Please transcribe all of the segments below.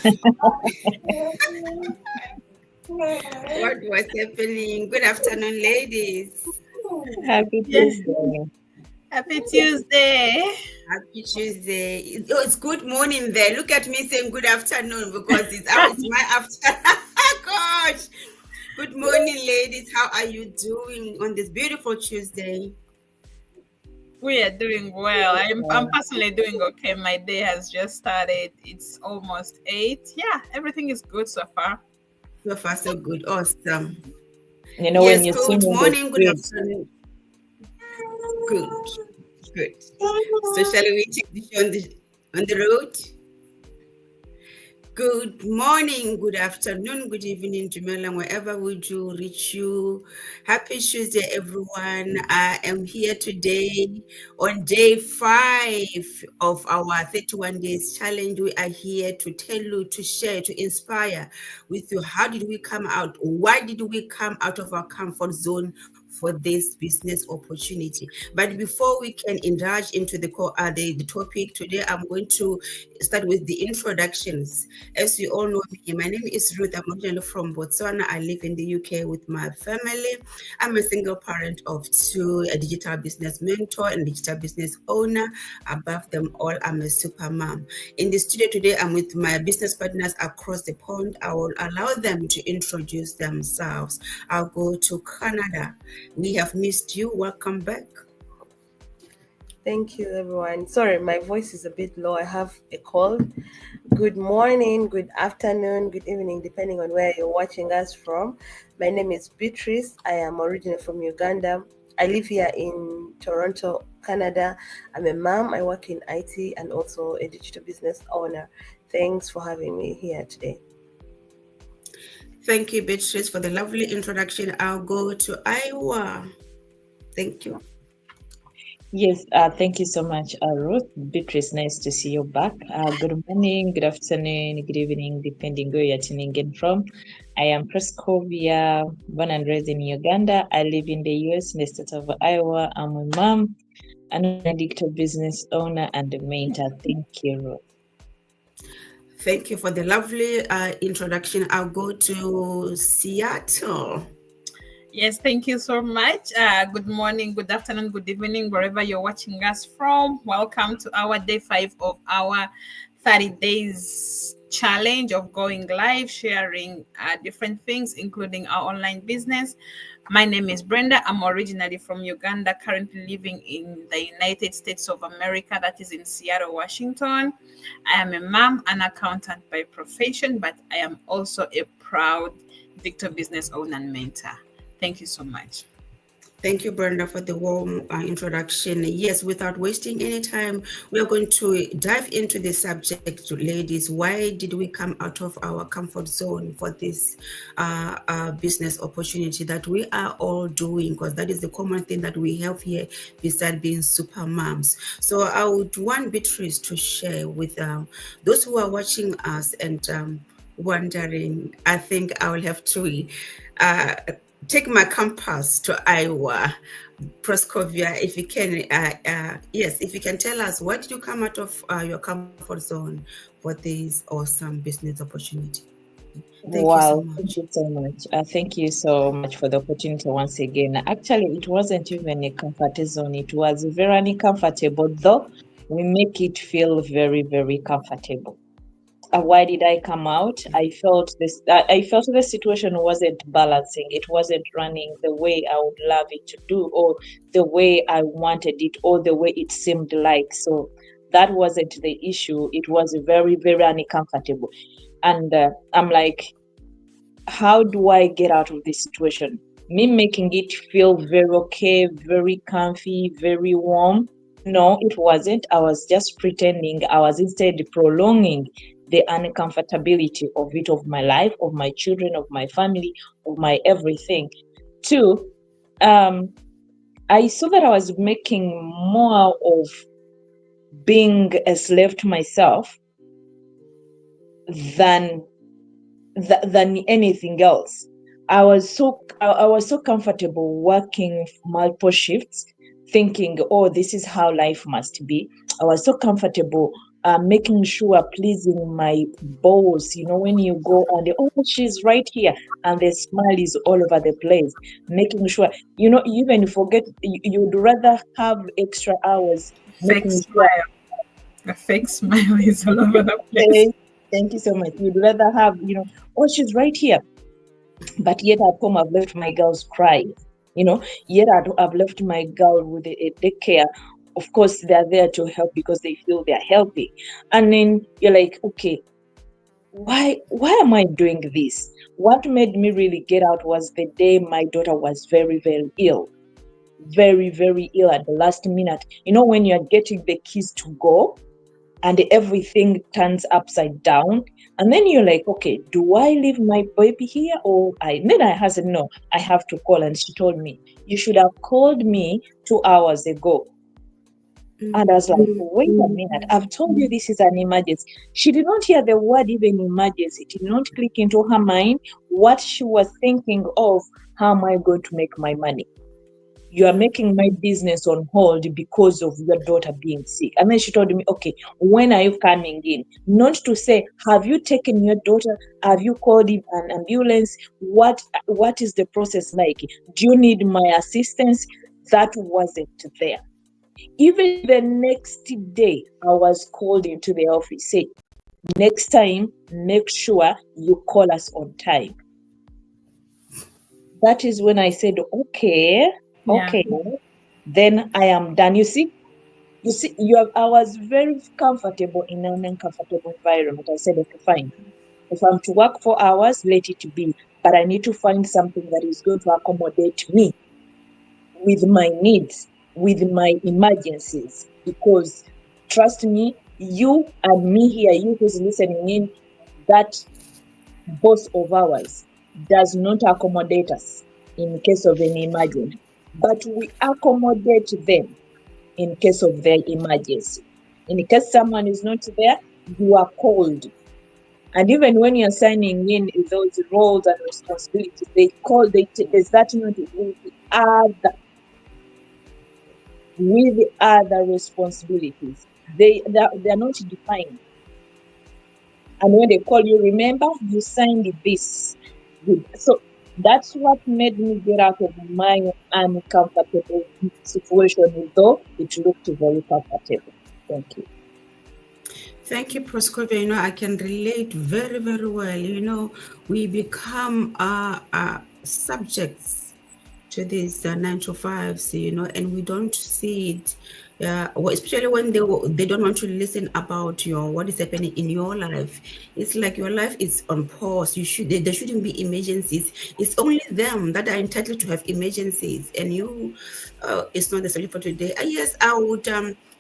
What was happening? Good afternoon, ladies. Happy Yeah, Tuesday. happy Tuesday. Happy Tuesday. Oh, it's good morning there. Look at me saying good afternoon because it's my afternoon. Gosh. Good morning, ladies. How are you doing on this beautiful Tuesday? We are doing well. I'm personally doing okay. My day has just started. It's almost 8. Yeah, everything is good so far. So far, so good. Awesome. When Yes, you swim good in the morning, good street, afternoon. Good, good. So shall we take the show on the road? Good morning, good afternoon, good evening, Jamila, wherever would you reach you. Happy Tuesday, everyone. I am here today on day 5 of our 31 days challenge. We are here to tell you, to share, to inspire with you. How did we come out? Why did we come out of our comfort zone for this business opportunity? But before we can indulge into the topic today, I'm going to start with the introductions. As you all know me, my name is Ruth. I'm originally from Botswana. I live in the UK with my family. I'm a single parent of 2, a digital business mentor and digital business owner. Above them all, I'm a super mom. In the studio today, I'm with my business partners across the pond. I will allow them to introduce themselves. I'll go to Canada. We have missed you. Welcome back. Thank you, everyone. Sorry, my voice is a bit low. I have a cold. Good morning, good afternoon, good evening, depending on where you're watching us from. My name is Beatrice. I am originally from Uganda. I live here in Toronto, Canada. I'm a mom. I work in IT and also a digital business owner. Thanks for having me here today. Thank you, Beatrice, for the lovely introduction. I'll go to Iowa. Thank you. yes, thank you so much, Ruth. Beatrice, nice to see you back. Good morning, good afternoon, good evening, depending where you're tuning in from. I am Prescovia, born and raised in Uganda. I live in the US, in the state of Iowa. I'm a mom, an digital business owner, and a mentor. Thank you, Ruth. Thank you for the lovely introduction. I'll go to Seattle. Yes, thank you so much. Good morning, good afternoon, good evening, wherever you're watching us from. Welcome to our day 5 of our 30 days challenge of going live, sharing different things, including our online business. My name is Brenda. I'm originally from Uganda, currently living in the United States of America, that is in Seattle, Washington. I am a mom, an accountant by profession, but I am also a proud Victor business owner and mentor. Thank you so much. Thank you, Brenda, for the warm introduction. Yes, without wasting any time, we are going to dive into the subject, ladies. Why did we come out of our comfort zone for this business opportunity that we are all doing? Because that is the common thing that we have here, besides being super moms. So I would want Beatrice to share with those who are watching us and wondering. I think I will have to take my compass to Iowa. Proskovia, if you can, yes, if you can tell us, why did you come out of your comfort zone for this awesome business opportunity? Thank you so Wow, much. thank you so much. Thank you so much for the opportunity once again. Actually, it wasn't even a comfort zone. It was very uncomfortable, though we make it feel very, very comfortable. Why did I come out? I felt this. I felt the situation wasn't balancing. It wasn't running the way I would love it to do, or the way I wanted it, or the way it seemed like. So that wasn't the issue. It was very, very uncomfortable, and I'm like, how do I get out of this situation? Me making it feel very okay, very comfy, very warm. No, it wasn't. I was just pretending. I was instead prolonging the uncomfortability of it, of my life, of my children, of my family, of my everything. Two, I saw that I was making more of being a slave to myself than than anything else. I was so comfortable working multiple shifts, thinking, oh, this is how life must be. I was so comfortable making sure pleasing my boss. When you go and oh, she's right here, and the smile is all over the place. Making sure, you even forget, you'd rather have extra hours Fake making sure. smile. A fake smile is all over the place. Thank, thank you so much. You'd rather have, oh, she's right here, but yet at home I've left my girls crying. Yet I've left my girl with a daycare. Of course, they're there to help because they feel they're healthy. And then you're like, okay, why am I doing this? What made me really get out was the day my daughter was very, very ill. Very, very ill at the last minute. When you're getting the keys to go and everything turns upside down. And then you're like, okay, do I leave my baby here or then I said, no, I have to call. And she told me, you should have called me 2 hours ago. And I was like, wait a minute, I've told you this is an emergency. She did not hear the word even emergency. It did not click into her mind what she was thinking of. How am I going to make my money? You are making my business on hold because of your daughter being sick. And then she told me, okay, when are you coming in? Not to say, have you taken your daughter? Have you called an ambulance? What is the process like? Do you need my assistance? That wasn't there. Even the next day, I was called into the office, say, next time, make sure you call us on time. That is when I said, okay, Yeah. then I am done. You see, I was very comfortable in an uncomfortable environment. I said, okay, fine. If I'm to work 4 hours, let it be. But I need to find something that is going to accommodate me with my needs, with my emergencies. Because trust me, you and me here, you who's listening in, that boss of ours does not accommodate us in case of an emergency, but we accommodate them in case of their emergency. In case someone is not there, you are called. And even when you're signing in those roles and responsibilities, there's that note with other responsibilities. They're not defined. And when they call you, remember, you signed this. So that's what made me get out of my uncomfortable situation, though it looked very comfortable. Thank you. Thank you, Proscovia. I can relate very, very well. We become subjects to these 9 to 5s, and we don't see it. Especially when they don't want to listen about what is happening in your life. It's like your life is on pause. There shouldn't be emergencies. It's only them that are entitled to have emergencies, and you, it's not necessarily for today. Yes, I would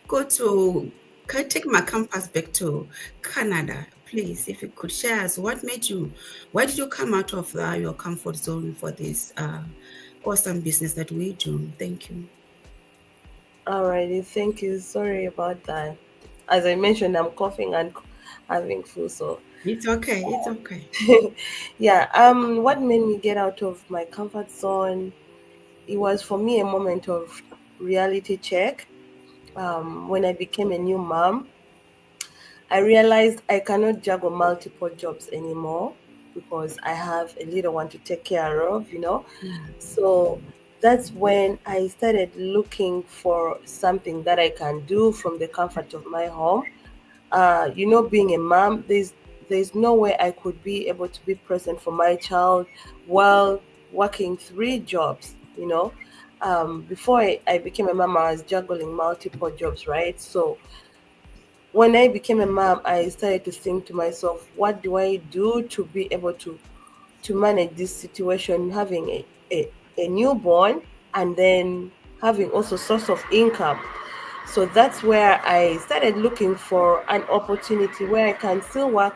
go to. Can I take my campus back to Canada, please? If you could share us, why did you come out of your comfort zone for this awesome business that we do? Thank you. Alrighty, thank you. Sorry about that. As I mentioned, I'm coughing and having flu, so It's okay. It's okay. yeah. What made me get out of my comfort zone? It was for me a moment of reality check. When I became a new mom, I realized I cannot juggle multiple jobs anymore because I have a little one to take care of. So that's when I started looking for something that I can do from the comfort of my home. Being a mom, there's no way I could be able to be present for my child while working 3 jobs. Before I became a mom, I was juggling multiple jobs, right? So when I became a mom, I started to think to myself, what do I do to be able to manage this situation, having a newborn and then having also source of income. So that's where I started looking for an opportunity where I can still work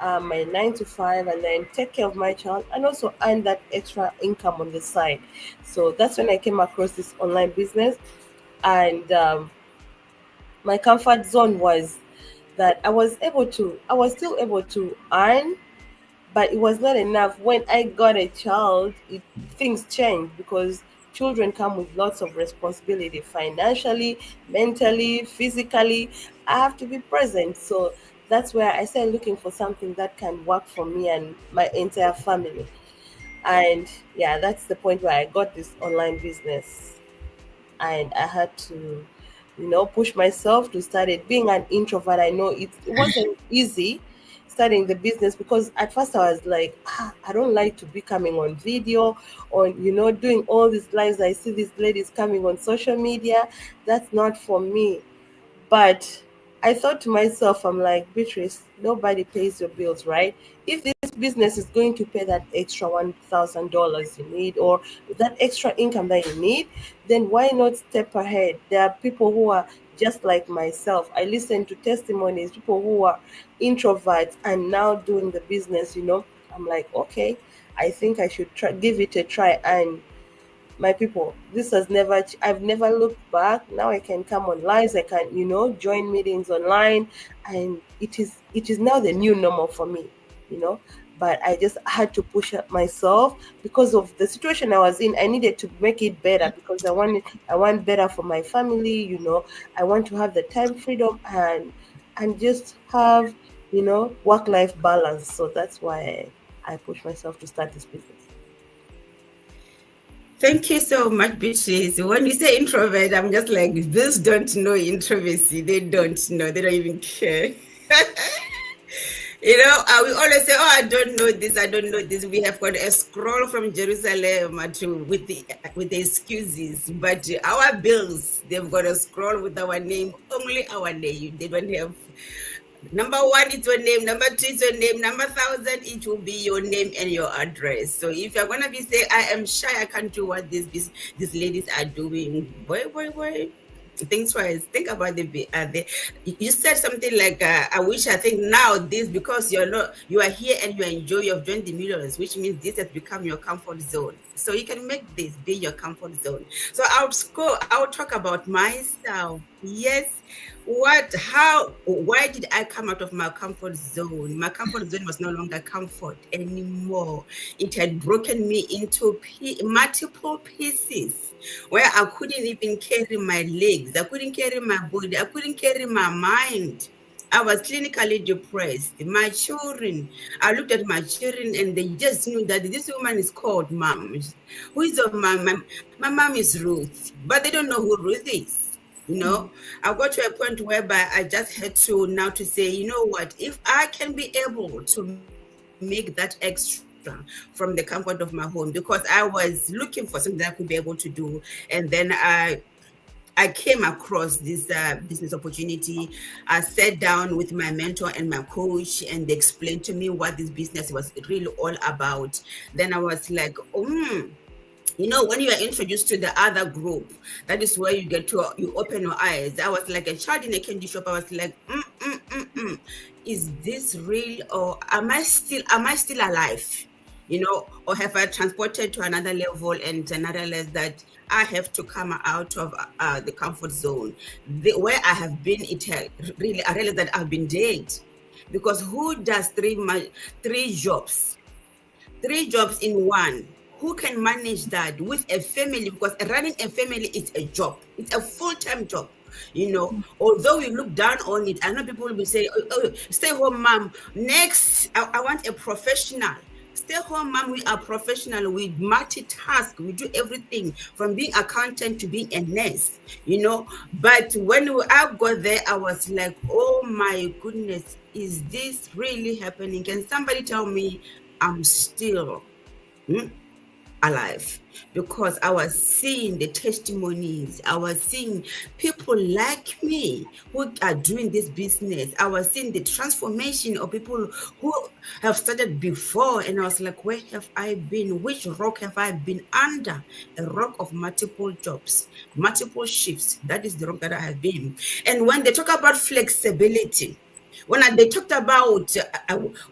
my 9 to 5 and then take care of my child and also earn that extra income on the side. So that's when I came across this online business, and my comfort zone was that I was still able to earn, but it was not enough. When I got a child, things changed because children come with lots of responsibility financially, mentally, physically. I have to be present. So that's where I started looking for something that can work for me and my entire family. And yeah, that's the point where I got this online business, and I had to, push myself to start it. Being an introvert, I know it wasn't easy starting the business, because at first I was like, I don't like to be coming on video, on, doing all these lives. I see these ladies coming on social media. That's not for me. But I thought to myself, I'm like, Beatrice, nobody pays your bills, right? If this business is going to pay that extra $1,000 you need, or that extra income that you need, then why not step ahead? There are people who are just like myself. I listen to testimonies, people who are introverts and now doing the business. I'm like, okay, I think I should give it a try. And my people, this has never I've never looked back. Now I can come on lives, I can, join meetings online, and it is now the new normal for me, you know but I just had to push up myself because of the situation I was in. I needed to make it better, because I want better for my family. I want to have the time freedom, and just have, work life balance. So that's why I push myself to start this business. Thank you so much, Beatrice. When you say introvert, I'm just like, these don't know introversy. They don't know. They don't even care. We always say, "Oh, I don't know this. I don't know this." We have got a scroll from Jerusalem to with the excuses, but our bills, they've got a scroll with our name, only our name. They don't have. Number one, it's your name. Number two, it's your name. Number 1,000, it will be your name and your address. So if you're gonna be saying, "I am shy, I can't do what these ladies are doing," boy, think twice. Think about you said something like, "I wish." I think now this, because you are here and you enjoy. You've joined the millions, which means this has become your comfort zone. So you can make this be your comfort zone. So I'll talk about myself. Yes. Why did I come out of my comfort zone? My comfort zone was no longer comfort anymore. It had broken me into multiple pieces, where I couldn't even carry my legs, I couldn't carry my body, I couldn't carry my mind. I was clinically depressed. My children, I looked at my children and they just knew that this woman is called mom. Who is your mom? My mom is Ruth, but they don't know who Ruth is. I got to a point whereby I just had to now to say, you know what, if I can be able to make that extra from the comfort of my home, because I was looking for something that I could be able to do. And then I came across this business opportunity. I sat down with my mentor and my coach, and they explained to me what this business was really all about. Then I was like, when you are introduced to the other group, that is where you open your eyes. I was like a child in a candy shop. I was like, is this real, or am I still alive? Or have I transported to another level, and another level that I have to come out of the comfort zone, where I have been. I realized that I've been dead, because who does three jobs in one? Who can manage that with a family? Because running a family is a job. It's a full-time job. Although we look down on it, I know people will say, "Oh, stay home mom." Next, I want a professional. Stay home mom, we are professional. We multitask. We do everything from being accountant to being a nurse. But when I got there, I was like, "Oh my goodness, is this really happening? Can somebody tell me I'm still alive?" Because I was seeing the testimonies, I was seeing people like me who are doing this business, I was seeing the transformation of people who have started before, and I was like, where have I been? Which rock have I been under? A rock of multiple jobs, multiple shifts. That is the rock that I have been. And when they talk about flexibility, they talked about,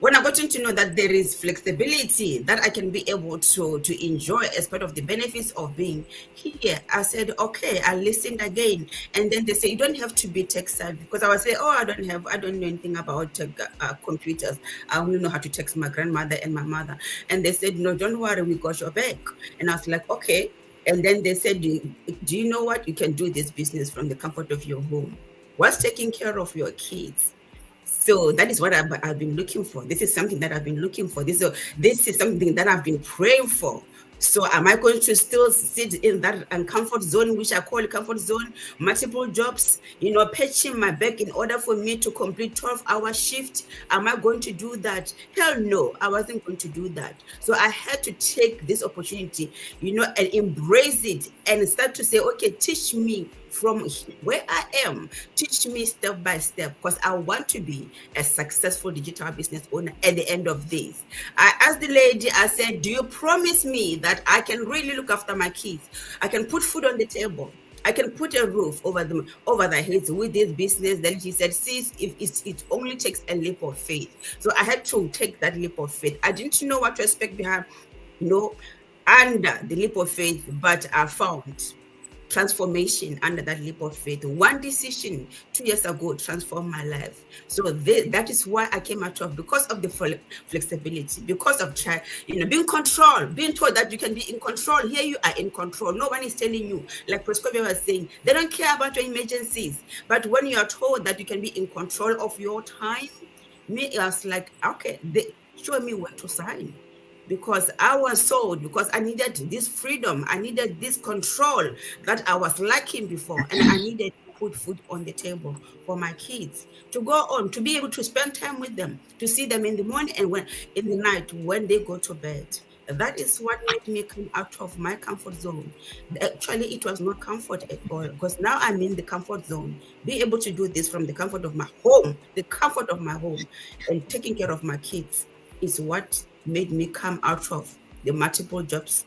when I got to know that there is flexibility that I can be able to enjoy as part of the benefits of being here, I said, okay, I listened again. And then they say, you don't have to be tech savvy, because I was saying, oh, I don't know anything about computers. I only know how to text my grandmother and my mother. And they said, no, don't worry, we got your back. And I was like, okay. And then they said, do you know what? You can do this business from the comfort of your home. What's taking care of your kids? So that is what I've been looking for. This is something that I've been looking for. This is something that I've been praying for. So am I going to still sit in that comfort zone, which I call comfort zone, multiple jobs, patching my back in order for me to complete 12-hour shift? Am I going to do that? Hell no, I wasn't going to do that. So I had to take this opportunity, and embrace it and start to say, okay, teach me from where I am, teach me step by step, because I want to be a successful digital business owner at the end of this. I asked the lady, I said, do you promise me that I can really look after my kids? I can put food on the table. I can put a roof over their heads with this business. Then she said, sis, if it only takes a leap of faith. So I had to take that leap of faith. I didn't know what to expect behind, under the leap of faith, but I found transformation under that leap of faith. One decision 2 years ago transformed my life. So that is why I came out of, because of the flexibility, because of being controlled, being told that you can be in control. Here you are in control. No one is telling you, like Proscovia was saying, they don't care about your emergencies. But when you are told that you can be in control of your time, me, I was like, okay, show me where to sign. Because I was sold, because I needed this freedom, I needed this control that I was lacking before, and I needed to put food on the table for my kids, to go on, to be able to spend time with them, to see them in the morning and in the night when they go to bed. That is what made me come out of my comfort zone. Actually, it was not comfort at all, because now I'm in the comfort zone. Being able to do this from the comfort of my home, and taking care of my kids is what made me come out of the multiple jobs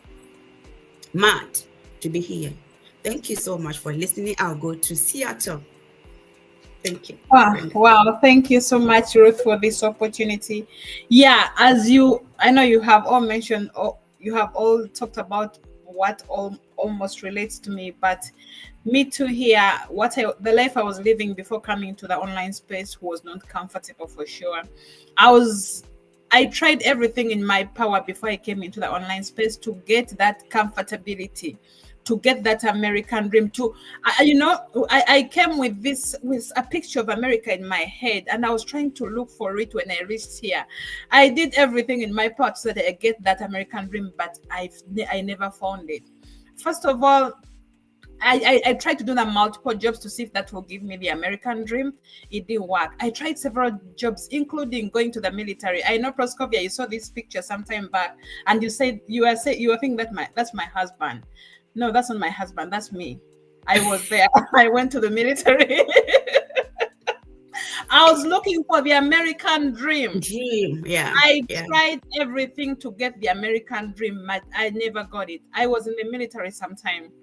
mad to be here. Thank you so much for listening. I'll go to Seattle. Thank you. Wow. Thank you so much, Ruth, for this opportunity. Yeah, I know you have all mentioned, or you have all talked about what almost relates to me, but me too here, the life I was living before coming to the online space was not comfortable for sure. I tried everything in my power before I came into the online space to get that comfortability, to get that American dream. I came with a picture of America in my head, and I was trying to look for it when I reached here. I did everything in my part so that I get that American dream, but I never found it. First of all, I tried to do the multiple jobs to see if that will give me the American dream. It didn't work. I tried several jobs, including going to the military. I know, Proscovia, you saw this picture sometime back, and you said you were thinking that's my husband. No, that's not my husband. That's me. I was there. I went to the military. I was looking for the American dream. Yeah. I tried everything to get the American dream, but I never got it. I was in the military sometime.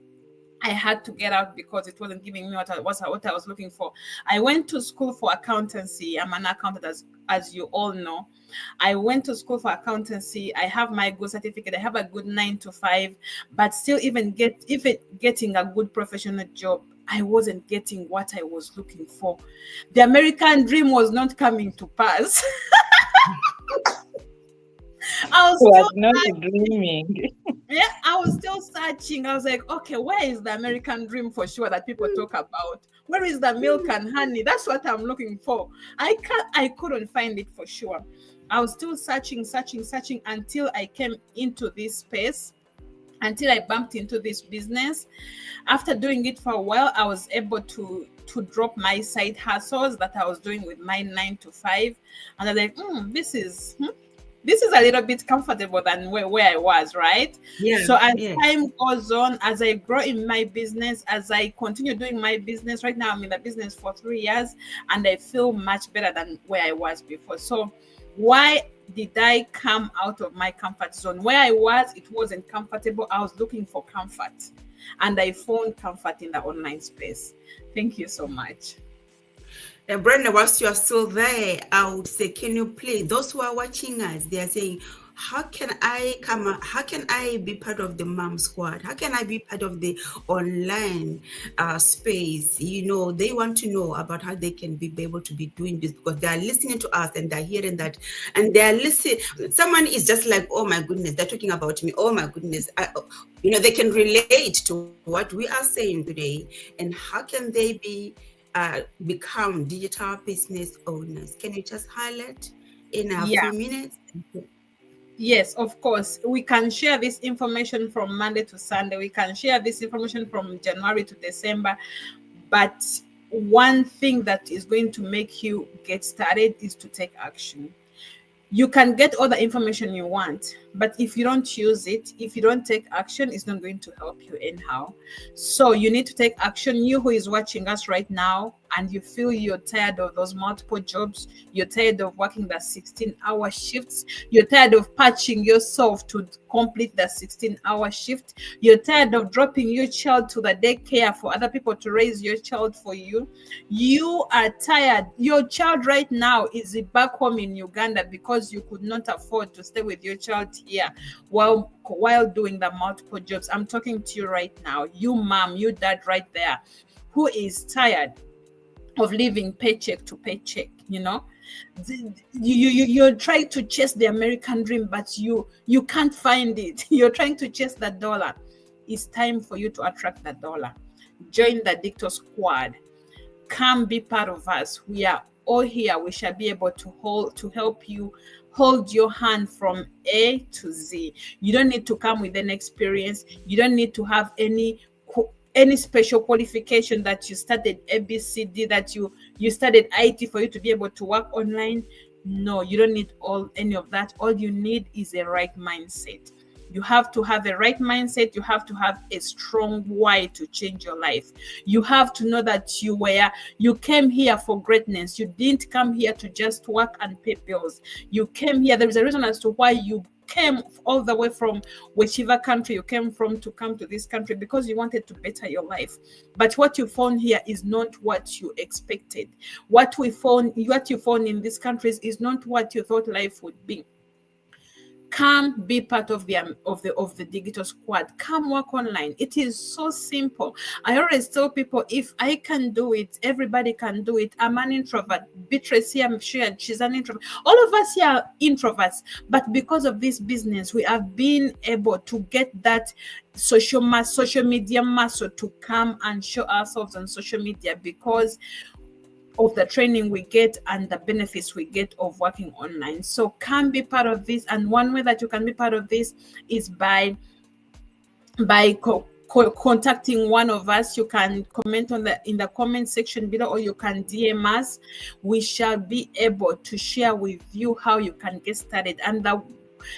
I had to get out because it wasn't giving me what I was looking for. I went to school for accountancy. I'm an accountant, as you all know. I went to school for accountancy. I have my good certificate. I have a good 9 to 5, but still, getting a good professional job, I wasn't getting what I was looking for. The American dream was not coming to pass. I was not dreaming. Yeah, I was still searching. I was like, okay, where is the American dream for sure that people talk about? Where is the milk and honey? That's what I'm looking for. I couldn't find it for sure. I was still searching until I came into this space, until I bumped into this business. After doing it for a while, I was able to drop my side hustles that I was doing with my 9 to 5. And I was like, this is a little bit comfortable than where I was, right? Yeah. So as time goes on, as I grow in my business, as I continue doing my business, right now I'm in the business for 3 years, and I feel much better than where I was before. So why did I come out of my comfort zone? Where I was, it wasn't comfortable. I was looking for comfort, and I found comfort in the online space. Thank you so much. Brenda, whilst you are still there, I would say, can you please, those who are watching us, they are saying, how can I be part of the mom squad? How can I be part of the online space? They want to know about how they can be able to be doing this, because they are listening to us and they're hearing that, and they are listening. Someone is just like, oh my goodness, they're talking about me. Oh my goodness. They can relate to what we are saying today, and how can they be become digital business owners? Can you just highlight in a Yeah. few minutes? Yes, of course. We can share this information from Monday to Sunday. We can share this information from January to December. But one thing that is going to make you get started is to take action. You can get all the information you want, but if you don't use it, if you don't take action, it's not going to help you anyhow. So you need to take action. You who is watching us right now and you feel you're tired of those multiple jobs, you're tired of working the 16-hour shifts, you're tired of patching yourself to complete the 16-hour shift, you're tired of dropping your child to the daycare for other people to raise your child for you, you are tired. Your child right now is back home in Uganda because you could not afford to stay with your child here while doing the multiple jobs. I'm talking to you right now, you mom, you dad right there, who is tired of living paycheck to paycheck. You're trying to chase the American dream, but you can't find it. You're trying to chase the dollar. It's time for you to attract the dollar. Join the Dictor Squad. Come be part of us. We are all here. We shall be able to help you hold your hand from A to Z. You don't need to come with an experience. You don't need to have any special qualification that you studied ABCD, that you studied IT for you to be able to work online. No, you don't need any of that. All you need is a right mindset. You have to have a right mindset. You have to have a strong why to change your life. You have to know that you came here for greatness. You didn't come here to just work and pay bills. You came here. There is a reason as to why you came all the way from whichever country you came from to come to this country, because you wanted to better your life. But what you found here is not what you expected. What you found in these countries is not what you thought life would be. Come be part of the Digital Squad. Come work online. It is so simple. I always tell people, if I can do it, everybody can do it. I'm an introvert. Beatrice here, I'm sure she's an introvert. All of us here are introverts, but because of this business, we have been able to get that social media muscle to come and show ourselves on social media, because of the training we get and the benefits we get of working online. So come be part of this. And one way that you can be part of this is by contacting one of us. You can comment in the comment section below, or you can DM us. We shall be able to share with you how you can get started. And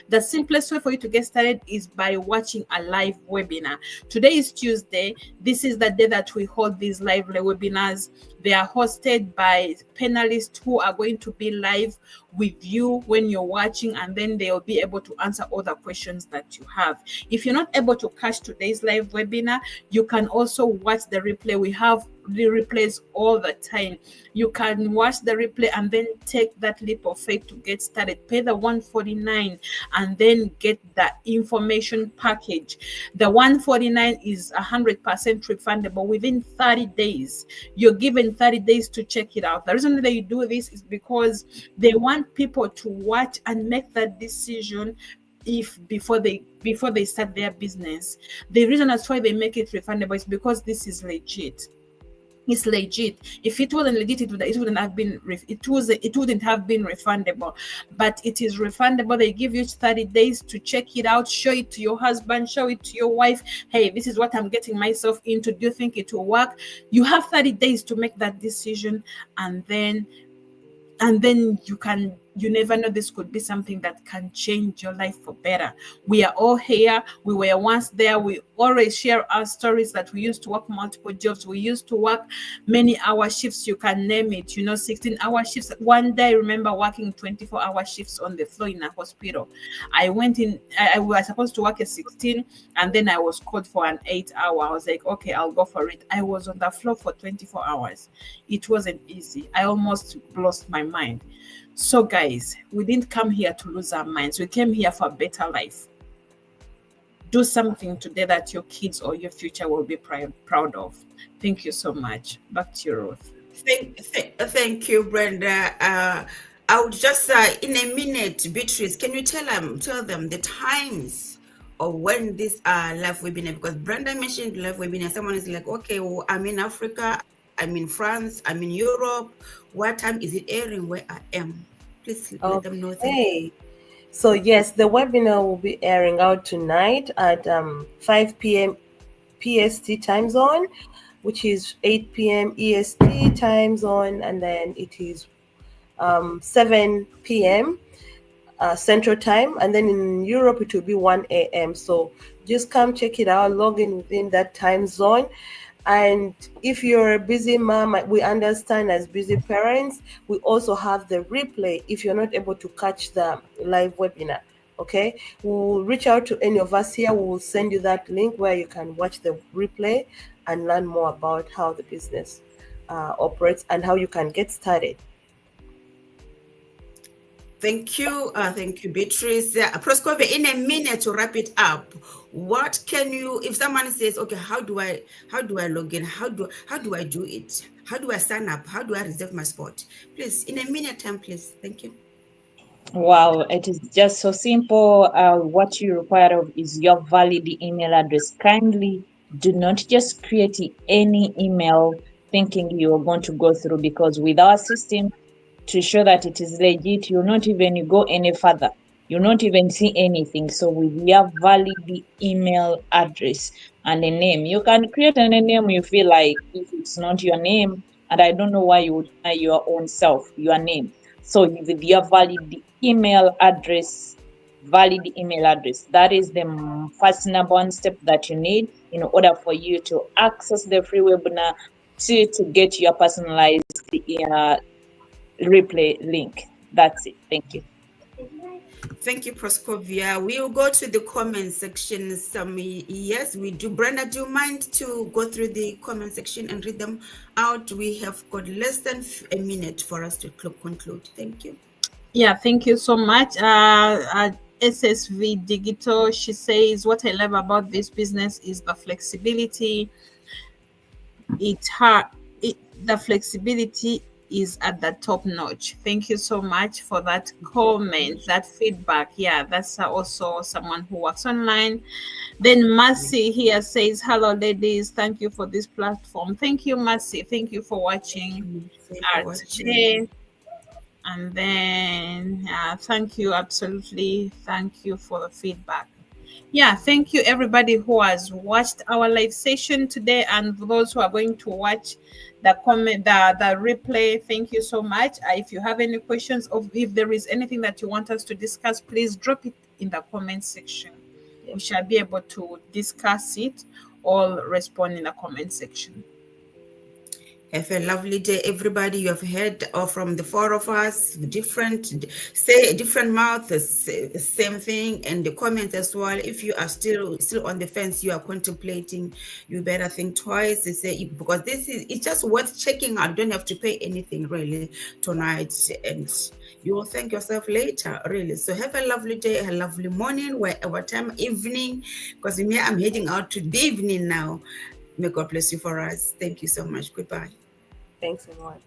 the simplest way for you to get started is by watching a live webinar. Today is Tuesday. This is the day that we hold these live webinars. They are hosted by panelists who are going to be live with you when you're watching, and then they'll be able to answer all the questions that you have. If you're not able to catch today's live webinar, you can also watch the replay. We have the replays all the time. You can watch the replay and then take that leap of faith to get started. Pay the $149 and then get the information package. The $149 is 100% refundable within 30 days. You're given 30 days to check it out. The reason that they do this is because they want people to watch and make that decision before they start their business. The reason that's why they make it refundable is because this is legit. It's legit. If it wasn't legit, it wouldn't have been refundable. But it is refundable. They give you 30 days to check it out, show it to your husband, show it to your wife. Hey, this is what I'm getting myself into. Do you think it will work? You have 30 days to make that decision, and then you never know, this could be something that can change your life for better. We are all here. We were once there. We always share our stories that we used to work multiple jobs. We used to work many hour shifts. You can name it, 16-hour shifts. One day I remember working 24-hour shifts on the floor in a hospital. I went in, I was supposed to work a 16, and then I was called for an 8-hour. I was like, okay, I'll go for it. I was on the floor for 24 hours. It wasn't easy. I almost lost my mind. So guys, we didn't come here to lose our minds. We came here for a better life. Do something today that your kids or your future will be proud of. Thank you so much. Back to you, Ruth. Thank you, Brenda. I would just, in a minute, Beatrice, can you tell them the times of when this live webinar, because Brenda mentioned live webinar. Someone is like, okay, well, I'm in Africa. I'm in France, I'm in Europe. What time is it airing where I am? Please let them know. Thank you. Okay. So yes, the webinar will be airing out tonight at 5 p.m. PST time zone, which is 8 p.m. EST time zone, and then it is 7 p.m. Central Time, and then in Europe it will be 1 a.m. So just come check it out, log in within that time zone. And if you're a busy mom, we understand as busy parents, we also have the replay if you're not able to catch the live webinar. Okay, we'll reach out to any of us here. We will send you that link where you can watch the replay and learn more about how the business operates and how you can get started. Thank you, Beatrice. Proscovia, in a minute to wrap it up, what can you, if someone says, okay, how do I log in? How do I do it? How do I sign up? How do I reserve my spot? Please, in a minute time, please. Thank you. Wow, it is just so simple. What you require of is your valid email address. Kindly do not just create any email thinking you are going to go through, because with our system, to show that it is legit, you'll not even go any further. You'll not even see anything. So with your valid email address and a name, you can create any name you feel like. If it's not your name, and I don't know why you would deny your own self, your name. So with your valid email address, that is the first number one step that you need in order for you to access the free webinar, to get your personalized replay link. That's it. Thank you. Thank you, Proscovia. We'll go to the comment section. Yes, we do. Brenda, do you mind to go through the comment section and read them out? We have got less than a minute for us to conclude. Thank you. Yeah, thank you so much. SSV Digital, she says, what I love about this business is the flexibility. The flexibility is at the top notch. Thank you so much for that comment, that feedback. Yeah, that's also someone who works online. Then Mercy here says, hello ladies, thank you for this platform. Thank you, Mercy. Thank you for watching today. And then thank you, absolutely. Thank you for the feedback. Yeah, thank you everybody who has watched our live session today, and those who are going to watch the replay. Thank you so much. If you have any questions, or if there is anything that you want us to discuss, please drop it in the comment section. We shall be able to discuss it or respond in the comment section. Have a lovely day, everybody. You have heard from the four of us, different mouth, the same thing, and the comments as well. If you are still on the fence, you are contemplating, you better think twice. Because it's just worth checking out. Don't have to pay anything really tonight, and you will thank yourself later, really. So have a lovely day, a lovely morning, whatever time, evening, because me, I'm heading out to the evening now. May God bless you for us. Thank you so much. Goodbye. Thanks, everyone.